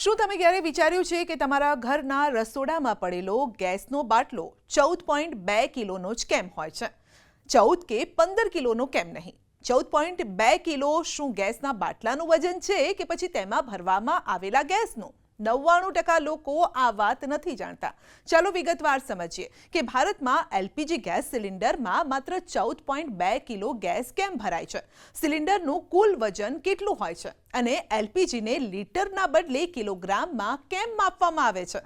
શું તમે ક્યારે વિચાર્યું છે કે તમારા ઘરના રસોડામાં પડેલો ગેસનો બાટલો 14.2 કિલોનો જ કેમ હોય છે? 14 કે 15 કિલોનો કેમ નહીં? 14.2 કિલો શું ગેસના બાટલાનું વજન છે કે પછી તેમાં ભરવામાં આવેલા ગેસનું? 99% લોકો આ વાત નથી જાણતા. ચાલો વિગતવાર સમજીએ કે ભારતમાં એલપીજી ગેસ સિલિન્ડરમાં માત્ર 14.2 કિલો ગેસ કેમ ભરાય છે, સિલિન્ડરનું કુલ વજન કેટલું હોય છે અને એલપીજીને લીટરના બદલે કિલોગ્રામમાં કેમ માપવામાં આવે છે.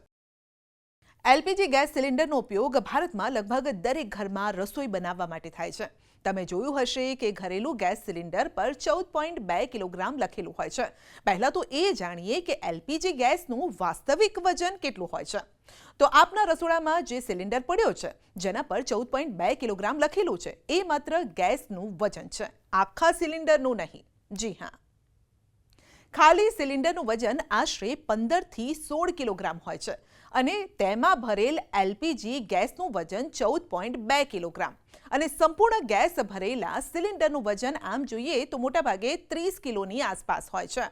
એલપીજી ગેસ સિલિન્ડરનો ઉપયોગ ભારતમાં લગભગ દરેક ઘરમાં રસોઈ બનાવવા માટે થાય છે. તમે જોયું હશે કે ઘરેલું ગેસ સિલિન્ડર પર 14.2 કિલોગ્રામ લખેલું હોય છે. પહેલાં તો એ જાણીએ કે એલપીજી ગેસનું વાસ્તવિક વજન કેટલું હોય છે. તો આપના રસોડામાં જે સિલિન્ડર પડ્યો છે, જેના પર 14.2 કિલોગ્રામ લખેલું છે, એ માત્ર ગેસનું વજન છે, આખા સિલિન્ડરનું નહીં. જી હા, ખાલી સિલિન્ડરનું વજન આશરે 15 થી 16 કિલોગ્રામ હોય છે અને તેમાં ભરેલ એલપીજી ગેસનું વજન 14.2 કિલોગ્રામ અને સંપૂર્ણ ગેસ ભરેલા સિલિન્ડરનું વજન આમ જોઈએ તો મોટાભાગે 30 કિલોની આસપાસ હોય છે.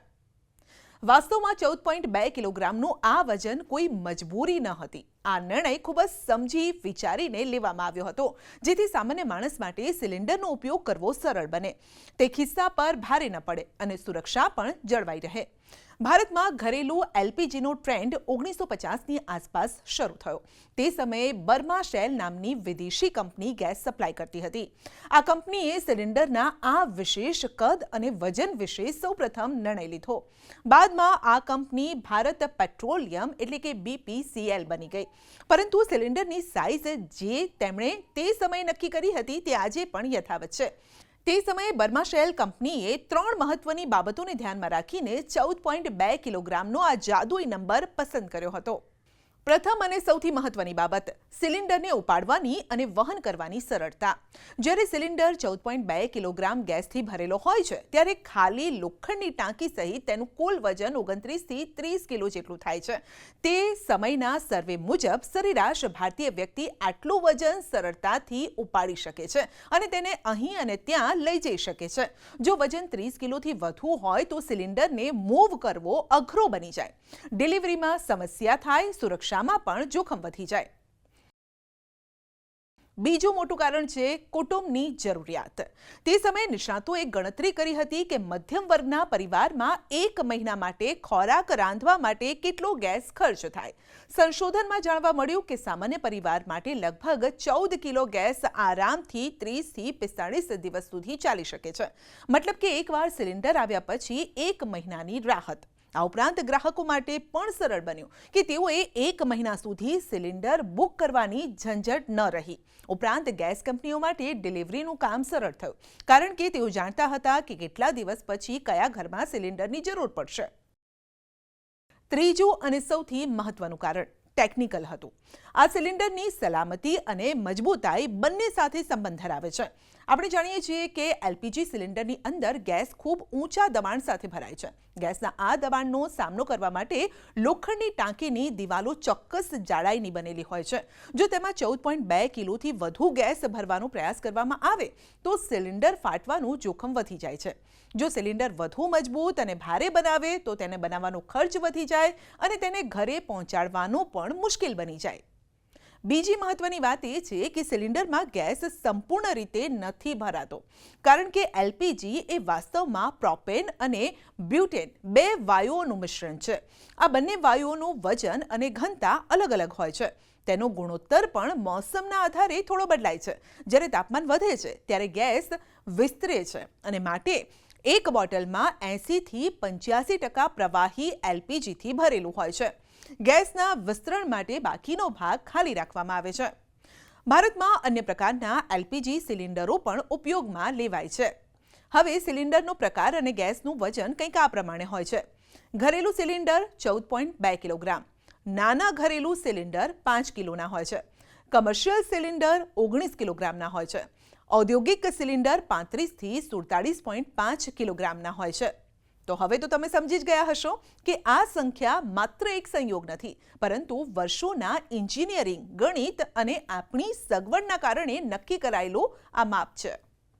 વાસ્તવમાં 14.2 કિલોગ્રામનું આ વજન કોઈ મજબૂરી ન હતી. આ નિર્ણય ખૂબ જ સમજી વિચારીને લેવામાં આવ્યો હતો, જેથી સામાન્ય માણસ માટે સિલિન્ડરનો ઉપયોગ કરવો સરળ બને, તે ખિસ્સા પર ભારે ન પડે અને સુરક્ષા પણ જળવાઈ રહે. ભારતમાં ઘરેલું એલપીજીનો ટ્રેન્ડ 1950ની આસપાસ શરૂ થયો. તે સમયે બર્મા શેલ નામની વિદેશી કંપની ગેસ સપ્લાય કરતી હતી. આ કંપનીએ સિલિન્ડરના આ વિશેષ કદ અને વજન વિશે સૌપ્રથમ નિર્ણય લીધો. બાદમાં આ કંપની ભારત પેટ્રોલિયમ એટલે કે BPCL બની ગઈ. પરંતુ સિલિન્ડરની સાઇઝ જે તેમણે તે સમયે નક્કી કરી હતી તે આજે પણ યથાવત છે. તે સમયે બર્મા શેલ કંપનીએ 3 મહત્વની બાબતોને ધ્યાનમાં રાખીને 14.2 કિલોગ્રામનો આ જાદુઈ નંબર પસંદ કર્યો હતો. પ્રથમ અને સૌથી મહત્વની બાબત, સિલિન્ડરને ઉપાડવાની અને વહન કરવાની સરળતા. જ્યારે સિલિન્ડર 14.2 કિલોગ્રામ ગેસથી ભરેલો હોય છે, ત્યારે ખાલી લોખંડની ટાંકી સહિત તેનું કુલ વજન 29 થી 30 કિલો જેટલું થાય છે. તે સમયના સર્વે મુજબ સરેરાશ ભારતીય વ્યક્તિ આટલું વજન સરળતાથી ઉપાડી શકે છે અને તેને અહીં અને ત્યાં લઈ જઈ શકે છે. જો વજન 30 કિલોથી વધુ હોય તો સિલિન્ડરને મૂવ કરવો અઘરો બની જાય, ડિલિવરીમાં સમસ્યા થાય, સુરક્ષામાં પણ જોખમ વધી જાય. બીજું મોટું કારણ છે કુટુંબની જરૂરિયાત. તે સમયે નિષ્ણાતોએ ગણતરી કરી હતી કે મધ્યમ વર્ગના પરિવારમાં 1 મહિના માટે ખોરાક રાંધવા માટે કેટલો ગેસ ખર્ચ થાય. સંશોધનમાં જાણવા મળ્યું કે સામાન્ય પરિવાર માટે લગભગ 14 કિલો ગેસ આરામથી 30 થી 45 દિવસ સુધી ચાલી શકે છે. મતલબ કે એકવાર સિલિન્ડર આવ્યા પછી 1 મહિનાની રાહત. આ ઉપરાંત ગ્રાહકો માટે પણ સરળ બન્યું કે તેઓએ 1 મહિના સુધી સિલિન્ડર બુક કરવાની ઝંઝટ ન રહી. ઉપરાંત ગેસ કંપનીઓ માટે ડિલિવરીનું કામ સરળ થયું, કારણ કે તેઓ જાણતા હતા કે કેટલા દિવસ પછી કયા ઘરમાં સિલિન્ડરની જરૂર પડશે. ત્રીજું અને સૌથી મહત્વનું કારણ ટેકનિકલ હતું. આ સિલિન્ડરની સલામતી અને મજબૂતાઈ બંને સાથે સંબંધ ધરાવે છે. આપણે જાણીએ છીએ કે એલપીજી સિલિન્ડરની અંદર ગેસ ખૂબ ઊંચા દબાણ સાથે ભરાય છે. ગેસના આ દબાણનો સામનો કરવા માટે લોખંડની ટાંકીની દિવાલો ચોક્કસ જાડાઈની બનેલી હોય છે. જો તેમાં 14.2 કિલોથી વધુ ગેસ ભરવાનો પ્રયાસ કરવામાં આવે તો સિલિન્ડર ફાટવાનું જોખમ વધી જાય છે. જો સિલિન્ડર વધુ મજબૂત અને ભારે બનાવે તો તેને બનાવવાનો ખર્ચ વધી જાય અને તેને ઘરે પહોંચાડવાનું પણ મુશ્કેલ બની જાય. બીજી મહત્વની વાત એ છે કે સિલિન્ડરમાં ગેસ સંપૂર્ણ રીતે નથી ભરાતો, કારણ કે એલપીજી એ વાસ્તવમાં પ્રોપેન અને બ્યુટેન 2 વાયુઓનું મિશ્રણ છે. આ બંને વાયુઓનું વજન અને ઘનતા અલગ અલગ હોય છે. તેનો ગુણોત્તર પણ મોસમના આધારે થોડો બદલાય છે. જ્યારે તાપમાન વધે છે ત્યારે ગેસ વિસ્તરે છે અને માટે એક બોટલમાં 80 થી 85% પ્રવાહી એલપીજીથી ભરેલું હોય છે. ગેસના વિસ્તરણ માટે બાકીનો ભાગ ખાલી રાખવામાં આવે છે. ભારતમાં અન્ય પ્રકારના એલપીજી સિલિન્ડરો પણ ઉપયોગમાં લેવાય છે. હવે સિલિન્ડરનો પ્રકાર અને ગેસનું વજન કંઈક આ પ્રમાણે હોય છે. ઘરેલું સિલિન્ડર 14.2 કિલોગ્રામ, નાના ઘરેલું સિલિન્ડર 5 કિલોના હોય છે, કમર્શિયલ સિલિન્ડર 19 કિલોગ્રામના હોય છે, ઔદ્યોગિક સિલિન્ડર 35 થી 47.5 કિલોગ્રામના હોય છે. તો હવે તો તમે સમજી જ ગયા હશો કે આ સંખ્યા માત્ર એક સંયોગ નથી, પરંતુ વર્ષોના એન્જિનિયરિંગ, ગણિત અને આપણી સગવડના કારણે નક્કી કરાયેલું આ માપ છે.